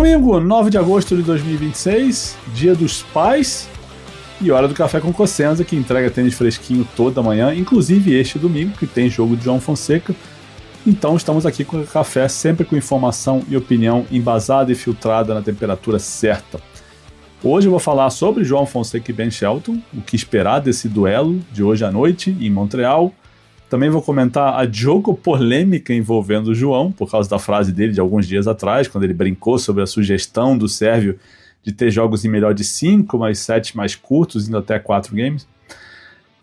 Domingo, 9 de agosto de 2026, dia dos pais e hora do Café com Cossenza, que entrega tênis fresquinho toda manhã, inclusive este domingo, que tem jogo de João Fonseca. Então estamos aqui com o café sempre com informação e opinião embasada e filtrada na temperatura certa. Hoje eu vou falar sobre João Fonseca e Ben Shelton, o que esperar desse duelo de hoje à noite em Montreal. Também vou comentar a jogo polêmica envolvendo o João, por causa da frase dele de alguns dias atrás, quando ele brincou sobre a sugestão do sérvio de ter jogos em melhor de 5, mais 7 mais curtos, indo até 4 games.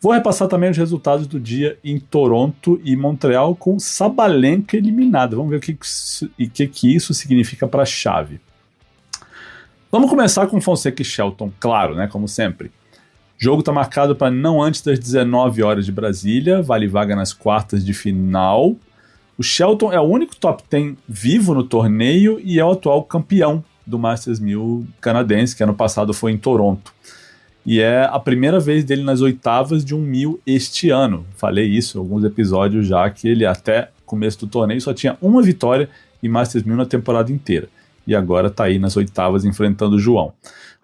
Vou repassar também os resultados do dia em Toronto e Montreal com Sabalenka eliminada. Vamos ver o que isso significa para a chave. Vamos começar com Fonseca e Shelton, claro, né, como sempre. O jogo está marcado para não antes das 19 horas de Brasília, vale vaga nas quartas de final. O Shelton é o único top 10 vivo no torneio e é o atual campeão do Masters 1000 canadense, que ano passado foi em Toronto. E é a primeira vez dele nas oitavas de um 1000 este ano. Falei isso em alguns episódios já, que ele até começo do torneio só tinha uma vitória em Masters 1000 na temporada inteira. E agora está aí nas oitavas enfrentando o João.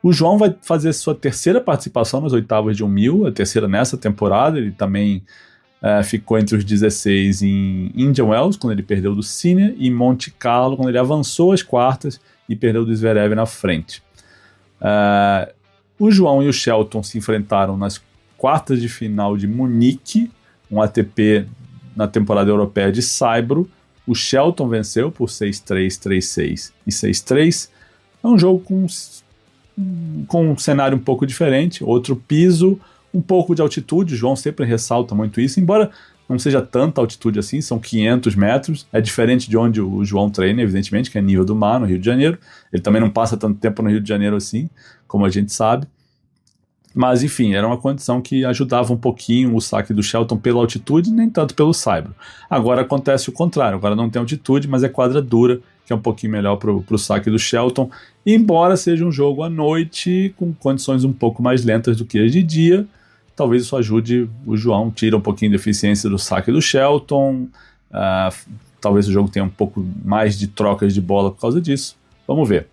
O João vai fazer sua terceira participação nas oitavas de um 1000, a terceira nessa temporada. Ele também ficou entre os 16 em Indian Wells, quando ele perdeu do Sinner, e em Monte Carlo, quando ele avançou às quartas e perdeu do Zverev na frente. O João e o Shelton se enfrentaram nas quartas de final de Munique, um ATP na temporada europeia de Saibro. O Shelton venceu por 6-3, 3-6 e 6-3. É um jogo com um cenário um pouco diferente, outro piso, um pouco de altitude. O João sempre ressalta muito isso, embora não seja tanta altitude assim, são 500 metros. É diferente de onde o João treina, evidentemente, que é nível do mar, no Rio de Janeiro. Ele também não passa tanto tempo no Rio de Janeiro assim, como a gente sabe. Mas, enfim, era uma condição que ajudava um pouquinho o saque do Shelton pela altitude, nem tanto pelo saibro. Agora acontece o contrário, agora não tem altitude, mas é quadra dura, que é um pouquinho melhor para o saque do Shelton, embora seja um jogo à noite, com condições um pouco mais lentas do que as de dia. Talvez isso ajude o João, tira um pouquinho de eficiência do saque do Shelton, talvez o jogo tenha um pouco mais de trocas de bola por causa disso. Vamos ver.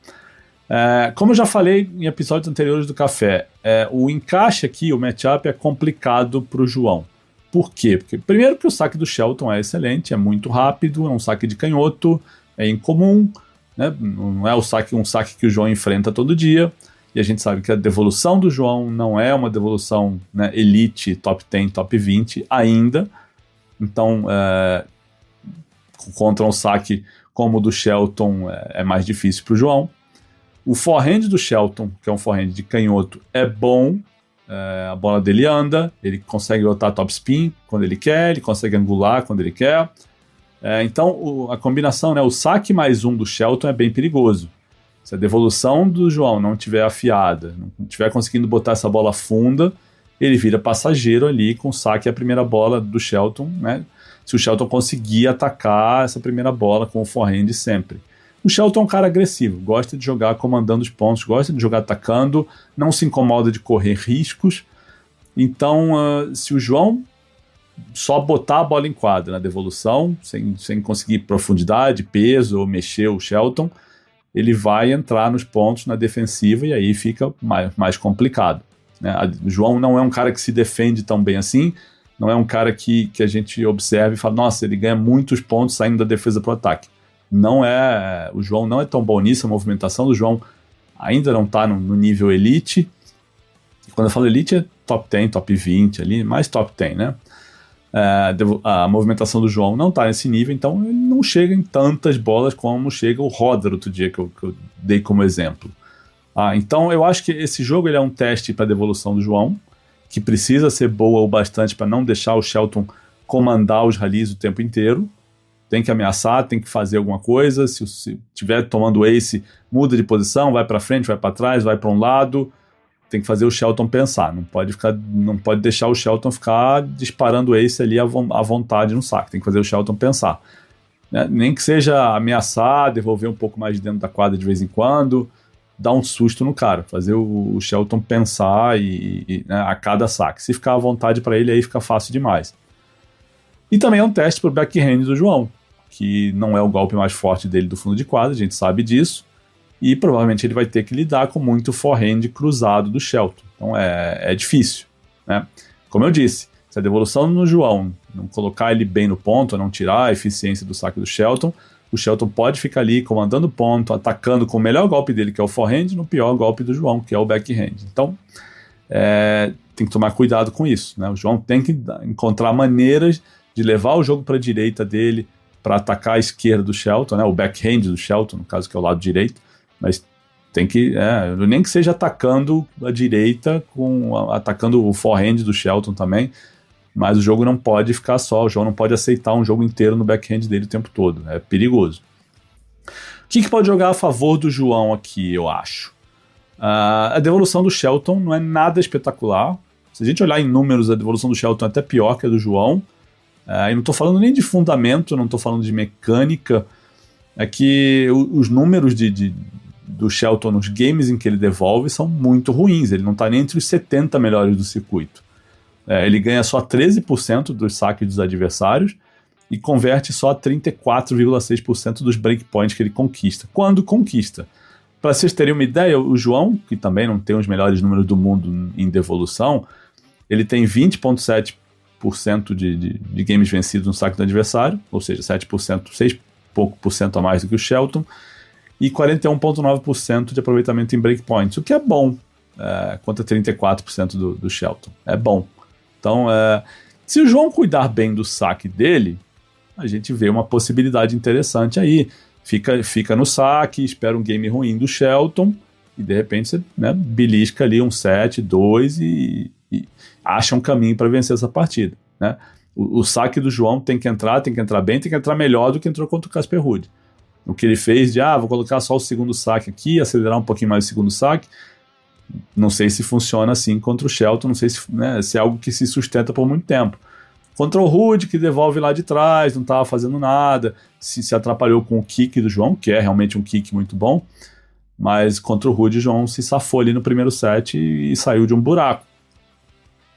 Como eu já falei em episódios anteriores do Café, o encaixe aqui, o matchup é complicado para o João. Por quê? Primeiro que o saque do Shelton é excelente, é muito rápido, é um saque de canhoto, é incomum, né? Não é um saque que o João enfrenta todo dia, e a gente sabe que a devolução do João não é uma devolução, né, elite, top 10, top 20 ainda. Então, contra um saque como o do Shelton é mais difícil para o João. O forehand do Shelton, que é um forehand de canhoto, é bom, a bola dele anda, ele consegue botar topspin quando ele quer, ele consegue angular quando ele quer. Então a combinação, né, o saque mais um do Shelton é bem perigoso. Se a devolução do João não estiver afiada, não estiver conseguindo botar essa bola funda, ele vira passageiro ali com o saque a primeira bola do Shelton, né? Se o Shelton conseguir atacar essa primeira bola com o forehand sempre. O Shelton é um cara agressivo, gosta de jogar comandando os pontos, gosta de jogar atacando, não se incomoda de correr riscos. Então, se o João só botar a bola em quadra na devolução, sem conseguir profundidade, peso ou mexer o Shelton, ele vai entrar nos pontos na defensiva e aí fica mais complicado, né? O João não é um cara que se defende tão bem assim, não é um cara que a gente observa e fala, nossa, ele ganha muitos pontos saindo da defesa para o ataque. O João não é tão bom nisso, a movimentação do João ainda não está no nível elite. E quando eu falo elite é top 10, top 20 ali, mais top 10, né? A movimentação do João não está nesse nível, então ele não chega em tantas bolas como chega o Roder outro dia que eu dei como exemplo. Então eu acho que esse jogo ele é um teste para a devolução do João, que precisa ser boa o bastante para não deixar o Shelton comandar os rallies o tempo inteiro. Tem que ameaçar, tem que fazer alguma coisa. Se estiver tomando ace, muda de posição, vai para frente, vai para trás, vai para um lado. Tem que fazer o Shelton pensar. Não pode deixar o Shelton ficar disparando ace ali à vontade no saque. Tem que fazer o Shelton pensar, né? Nem que seja ameaçar, devolver um pouco mais de dentro da quadra de vez em quando, dar um susto no cara, fazer o Shelton pensar né, a cada saque. Se ficar à vontade para ele, aí fica fácil demais. E também é um teste para o backhand do João, que não é o golpe mais forte dele do fundo de quadra, a gente sabe disso. e provavelmente ele vai ter que lidar com muito forehand cruzado do Shelton. Então é difícil, né? Como eu disse, se a devolução no João não colocar ele bem no ponto, não tirar a eficiência do saque do Shelton, o Shelton pode ficar ali comandando ponto, atacando com o melhor golpe dele, que é o forehand, no pior golpe do João, que é o backhand. Então, tem que tomar cuidado com isso, né? O João tem que encontrar maneiras de levar o jogo para a direita dele, para atacar a esquerda do Shelton, né? O backhand do Shelton, no caso que é o lado direito, mas tem que, nem que seja atacando a direita, atacando o forehand do Shelton também, mas o jogo não pode ficar só, o João não pode aceitar um jogo inteiro no backhand dele o tempo todo, é perigoso. O que pode jogar a favor do João aqui, eu acho? A devolução do Shelton não é nada espetacular. Se a gente olhar em números, a devolução do Shelton é até pior que a do João. E não estou falando nem de fundamento, não estou falando de mecânica. É que os números do Shelton nos games em que ele devolve são muito ruins. Ele não está nem entre os 70 melhores do circuito. Ele ganha só 13% dos saques dos adversários e converte só 34,6% dos breakpoints que ele conquista. Quando conquista. Para vocês terem uma ideia, o João, que também não tem os melhores números do mundo em devolução, ele tem 20,7% de games vencidos no saque do adversário, ou seja, 7%, 6 pouco por cento a mais do que o Shelton, e 41,9% de aproveitamento em breakpoints, o que é bom, contra 34% do Shelton. É bom. Então, se o João cuidar bem do saque dele, a gente vê uma possibilidade interessante aí. Fica no saque, espera um game ruim do Shelton, e de repente você belisca ali um 7, 2 e acha um caminho para vencer essa partida, né? O saque do João tem que entrar bem, tem que entrar melhor do que entrou contra o Casper Ruud. O que ele fez de, vou colocar só o segundo saque aqui, acelerar um pouquinho mais o segundo saque, não sei se funciona assim contra o Shelton, não sei se é algo que se sustenta por muito tempo. Contra o Ruud, que devolve lá de trás, não estava fazendo nada, se atrapalhou com o kick do João, que é realmente um kick muito bom, mas contra o Ruud, o João se safou ali no primeiro set e saiu de um buraco.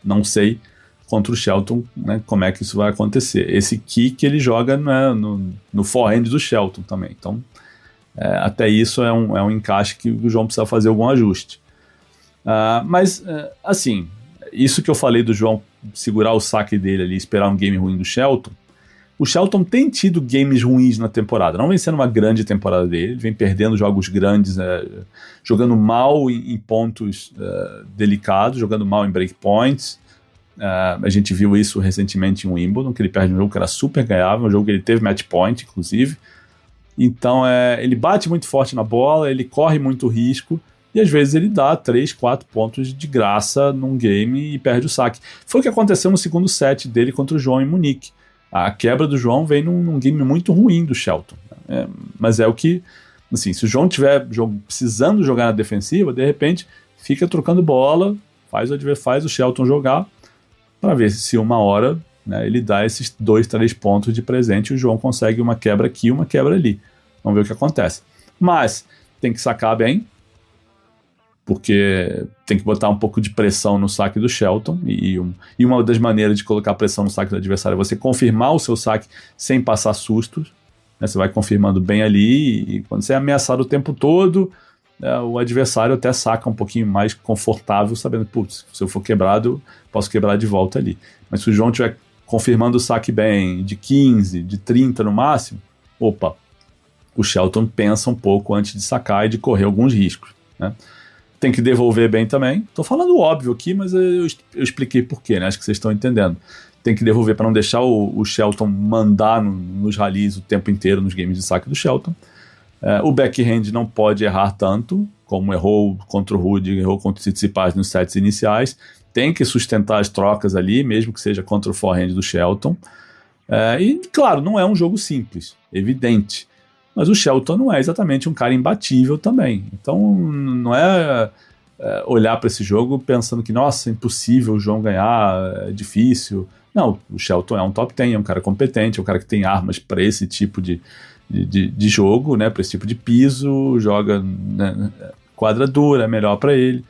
Não sei contra o Shelton, né, como é que isso vai acontecer. Esse kick ele joga, né, no forehand do Shelton também, então até isso é um encaixe que o João precisa fazer algum ajuste. Mas, assim, isso que eu falei do João segurar o saque dele ali, esperar um game ruim do Shelton, o Shelton tem tido games ruins na temporada, não vem sendo uma grande temporada dele, ele vem perdendo jogos grandes, jogando mal em pontos delicados, jogando mal em breakpoints. A gente viu isso recentemente em Wimbledon, que ele perde um jogo que era super ganhável, um jogo que ele teve match point, inclusive. Então ele bate muito forte na bola, ele corre muito risco, e às vezes ele dá 3, 4 pontos de graça num game e perde o saque. Foi o que aconteceu no segundo set dele contra o João em Munique. A quebra do João vem num game muito ruim do Shelton. Mas é o que, assim, se o João estiver precisando jogar na defensiva, de repente fica trocando bola, faz o Shelton jogar, para ver se uma hora, né, ele dá esses 2, 3 pontos de presente e o João consegue uma quebra aqui, uma quebra ali. Vamos ver o que acontece. Mas tem que sacar bem, porque tem que botar um pouco de pressão no saque do Shelton, e uma das maneiras de colocar pressão no saque do adversário é você confirmar o seu saque sem passar sustos, né? Você vai confirmando bem ali, e quando você é ameaçado o tempo todo, o adversário até saca um pouquinho mais confortável, sabendo, putz, se eu for quebrado, eu posso quebrar de volta ali. Mas se o João estiver confirmando o saque bem, de 15, de 30 no máximo, o Shelton pensa um pouco antes de sacar e de correr alguns riscos, né? Tem que devolver bem também. Estou falando óbvio aqui, mas eu expliquei por quê, né? Acho que vocês estão entendendo. Tem que devolver para não deixar o Shelton mandar nos rallies o tempo inteiro nos games de saque do Shelton. O backhand não pode errar tanto, como errou contra o Ruud, errou contra o Tsitsipas nos sets iniciais. Tem que sustentar as trocas ali, mesmo que seja contra o forehand do Shelton. E, claro, não é um jogo simples, evidente. Mas o Shelton não é exatamente um cara imbatível também. Então não é olhar para esse jogo pensando que, nossa, é impossível o João ganhar, é difícil. Não, o Shelton é um top 10, é um cara competente, é um cara que tem armas para esse tipo de jogo, né, para esse tipo de piso, joga, né, quadra dura, é melhor para ele.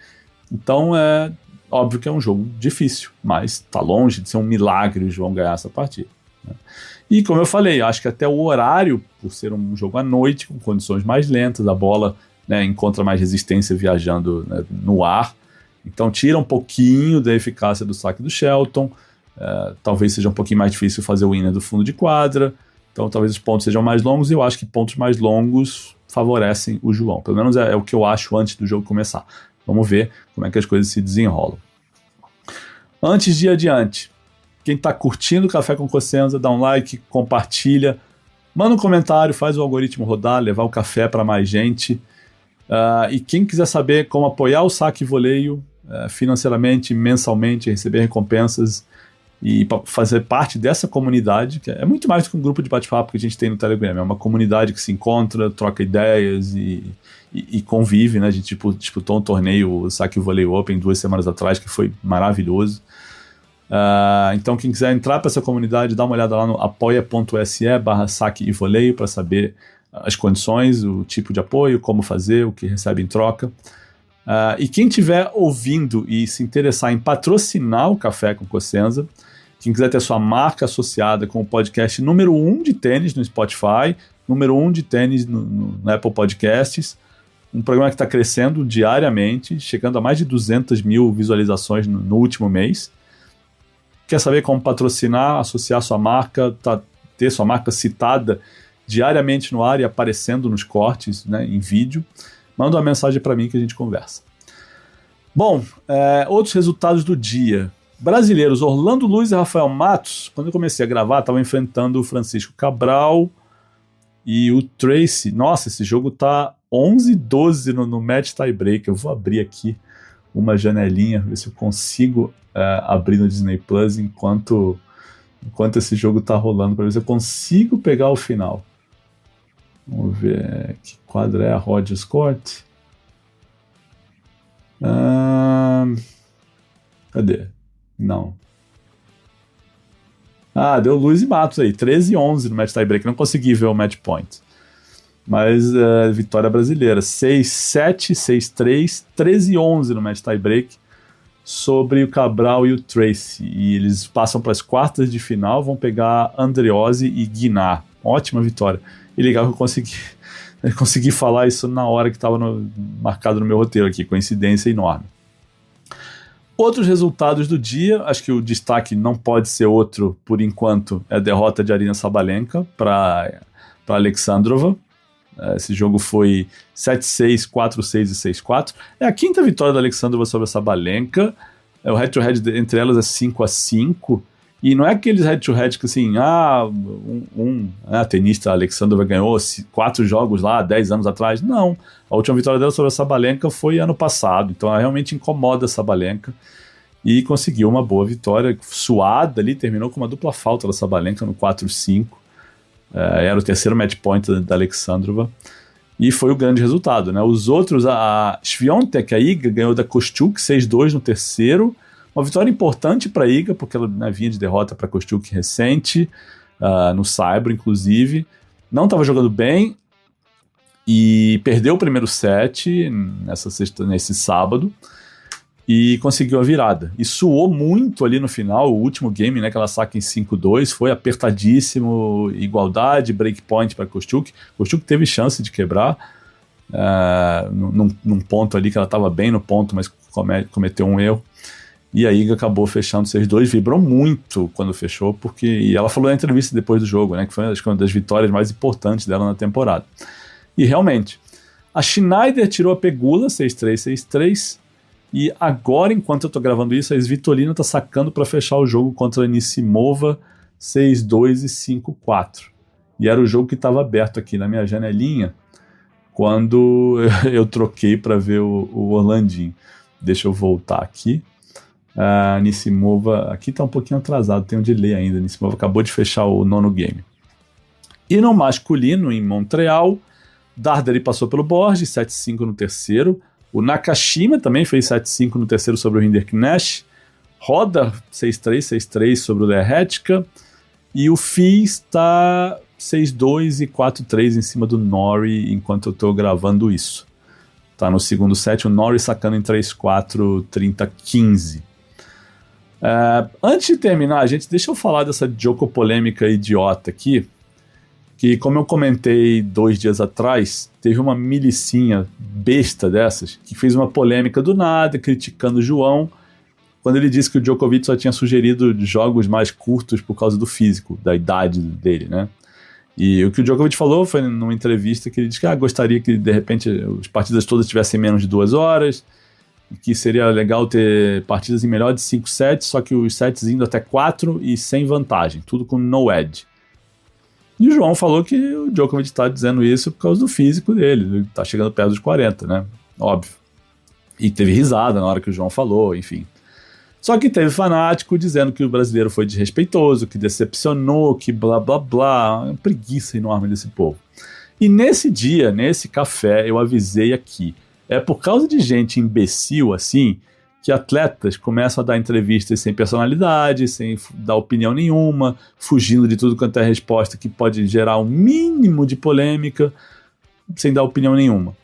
Então é óbvio que é um jogo difícil, mas está longe de ser um milagre o João ganhar essa partida, né? E como eu falei, acho que até o horário, por ser um jogo à noite, com condições mais lentas, a bola né, encontra mais resistência viajando, né, no ar. Então tira um pouquinho da eficácia do saque do Shelton. Talvez seja um pouquinho mais difícil fazer o winner do fundo de quadra. Então talvez os pontos sejam mais longos, e eu acho que pontos mais longos favorecem o João. Pelo menos é o que eu acho antes do jogo começar. Vamos ver como é que as coisas se desenrolam. Antes de ir adiante, quem está curtindo o Café com Cossenza, dá um like, compartilha, manda um comentário, faz o algoritmo rodar, levar o café para mais gente. E quem quiser saber como apoiar o Saque e Voleio financeiramente, mensalmente, receber recompensas e fazer parte dessa comunidade, que é muito mais do que um grupo de bate-papo que a gente tem no Telegram, é uma comunidade que se encontra, troca ideias e convive, né? A gente disputou um torneio, o Saque e Voleio Open, 2 semanas atrás, que foi maravilhoso. Então quem quiser entrar para essa comunidade, dá uma olhada lá no apoia.se/saque e voleio para saber as condições, o tipo de apoio, como fazer, o que recebe em troca. E quem estiver ouvindo e se interessar em patrocinar o Café com Cossenza, quem quiser ter sua marca associada com o podcast número 1 de tênis no Spotify, número 1 de tênis no Apple Podcasts, um programa que está crescendo diariamente, chegando a mais de 200 mil visualizações no último mês. Quer saber como patrocinar, associar sua marca, ter sua marca citada diariamente no ar e aparecendo nos cortes, né, em vídeo? Manda uma mensagem para mim que a gente conversa. Bom, outros resultados do dia. Brasileiros, Orlando Luz e Rafael Matos, quando eu comecei a gravar, estavam enfrentando o Francisco Cabral e o Tracy. Nossa, esse jogo tá 11-12 no match tie-break. Eu vou abrir aqui uma janelinha, ver se eu consigo abrir no Disney Plus enquanto esse jogo tá rolando, para ver se eu consigo pegar o final. Vamos ver que quadra é a Rogers Court. Cadê? Não. Deu Luiz e Matos aí, 13-11 no match tie-break. Não consegui ver o match point. Mas vitória brasileira, 6-7, 6-3, 13-11 no match tie-break sobre o Cabral e o Tracy. E eles passam para as quartas de final, vão pegar Andreozzi e Guinar. Ótima vitória. E legal que eu consegui falar isso na hora que estava marcado no meu roteiro aqui, coincidência enorme. Outros resultados do dia, acho que o destaque não pode ser outro, por enquanto, é a derrota de Aryna Sabalenka para Alexandrova. Esse jogo foi 7-6, 4-6 e 6-4. É a quinta vitória da Alexandrova sobre a Sabalenka. O head-to-head entre elas é 5-5. E não é aqueles head-to-head que assim, a tenista Alexandrova ganhou 4 jogos lá 10 anos atrás. Não, a última vitória dela sobre a Sabalenka foi ano passado. Então ela realmente incomoda a Sabalenka e conseguiu uma boa vitória, suada ali, terminou com uma dupla falta da Sabalenka no 4-5. Era o terceiro match point da Alexandrova e foi o grande resultado, né? Os outros, a Swiatek, a Iga, ganhou da Kostyuk 6-2 no terceiro, uma vitória importante para a Iga, porque ela, né, vinha de derrota para Kostyuk recente, no Saibro inclusive, não estava jogando bem e perdeu o primeiro set nesse sábado e conseguiu a virada. E suou muito ali no final, o último game, né, que ela saca em 5-2, foi apertadíssimo, igualdade, breakpoint para Kostyuk. Kostyuk teve chance de quebrar num ponto ali que ela estava bem no ponto, mas cometeu um erro. E a Iga acabou fechando 6-2, vibrou muito quando fechou, e ela falou na entrevista depois do jogo, né, que foi acho que uma das vitórias mais importantes dela na temporada. E realmente, a Schneider tirou a Pegula, 6-3, 6-3, e agora, enquanto eu tô gravando isso, a Svitolina tá sacando para fechar o jogo contra a Anisimova 6-2 e 5-4. E era o jogo que estava aberto aqui na minha janelinha quando eu troquei para ver o Orlandinho. Deixa eu voltar aqui. A Anisimova, aqui tá um pouquinho atrasado, tem um delay ainda. A Anisimova acabou de fechar o 9º game. E no masculino, em Montreal, Darderi passou pelo Borges, 7-5 no terceiro. O Nakashima também fez 7-5 no terceiro sobre o Rinderknecht. Roda 6-3, 6-3 sobre o Lerhetka. E o Fils está 6-2 e 4-3 em cima do Norrie enquanto eu estou gravando isso. Tá no segundo set, o Norrie sacando em 3-4, 30-15. Antes de terminar, gente, deixa eu falar dessa Djoko polêmica idiota aqui, que, como eu comentei 2 dias atrás, teve uma milicinha besta dessas que fez uma polêmica do nada, criticando o João, quando ele disse que o Djokovic só tinha sugerido jogos mais curtos por causa do físico, da idade dele, né? E o que o Djokovic falou foi numa entrevista que ele disse que gostaria que, de repente, as partidas todas tivessem menos de 2 horas, e que seria legal ter partidas em melhor de 5 sets, só que os sets indo até 4 e sem vantagem, tudo com no edge. E o João falou que o Djokovic está dizendo isso por causa do físico dele, ele está chegando perto dos 40, né? Óbvio. E teve risada na hora que o João falou, enfim. Só que teve fanático dizendo que o brasileiro foi desrespeitoso, que decepcionou, que blá blá blá, uma preguiça enorme desse povo. E nesse dia, nesse café, eu avisei aqui, é por causa de gente imbecil assim, que atletas começam a dar entrevistas sem personalidade, sem dar opinião nenhuma, fugindo de tudo quanto é resposta que pode gerar um mínimo de polêmica, sem dar opinião nenhuma.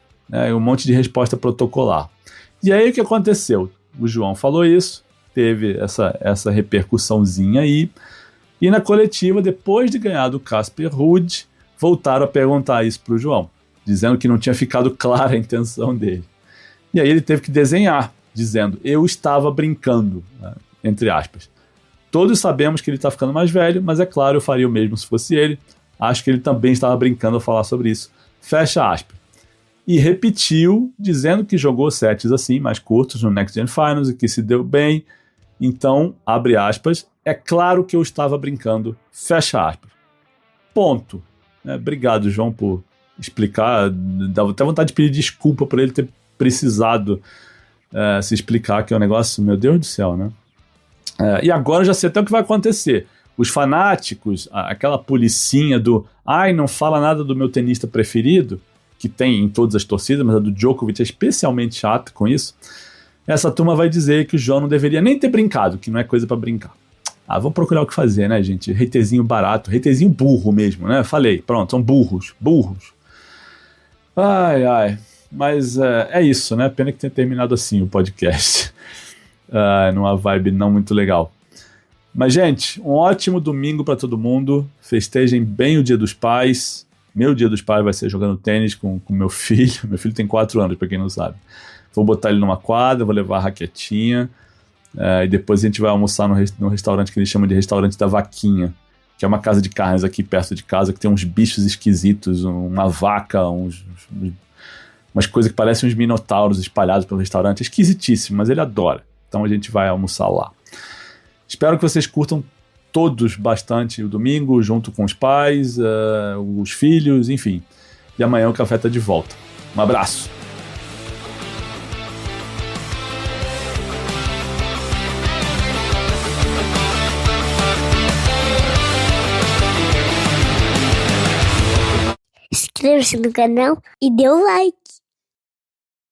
Um monte de resposta protocolar. E aí o que aconteceu? O João falou isso, teve essa repercussãozinha aí, e na coletiva, depois de ganhar do Casper Ruud, voltaram a perguntar isso para o João, dizendo que não tinha ficado clara a intenção dele. E aí ele teve que desenhar, dizendo, eu estava brincando, né, entre aspas. Todos sabemos que ele está ficando mais velho, mas é claro, eu faria o mesmo se fosse ele. Acho que ele também estava brincando ao falar sobre isso. Fecha aspas. E repetiu, dizendo que jogou sets assim, mais curtos, no Next Gen Finals, e que se deu bem. Então, abre aspas, é claro que eu estava brincando, fecha aspas. Ponto. Obrigado, João, por explicar. Dá até vontade de pedir desculpa por ele ter precisado se explicar, que é um negócio, meu Deus do céu, né? E agora eu já sei até o que vai acontecer. Os fanáticos, aquela policinha do não fala nada do meu tenista preferido, que tem em todas as torcidas, mas a do Djokovic é especialmente chata com isso. Essa turma vai dizer que o João não deveria nem ter brincado, que não é coisa pra brincar. Vamos procurar o que fazer, né, gente? Haterzinho barato, haterzinho burro mesmo, né? Falei, pronto, são burros. Ai. Mas é isso, né? Pena que tenha terminado assim o podcast. Numa vibe não muito legal. Mas, gente, um ótimo domingo para todo mundo. Festejem bem o Dia dos Pais. Meu Dia dos Pais vai ser jogando tênis com meu filho. Meu filho tem 4 anos, para quem não sabe. Vou botar ele numa quadra, vou levar a raquetinha. E depois a gente vai almoçar no restaurante que eles chamam de Restaurante da Vaquinha, que é uma casa de carnes aqui perto de casa, que tem uns bichos esquisitos, uma vaca, umas coisas que parecem uns minotauros espalhados pelo restaurante. É esquisitíssimo, mas ele adora. Então a gente vai almoçar lá. Espero que vocês curtam todos bastante o domingo, junto com os pais, os filhos, enfim. E amanhã o café tá de volta. Um abraço! Inscreva-se no canal e dê um like.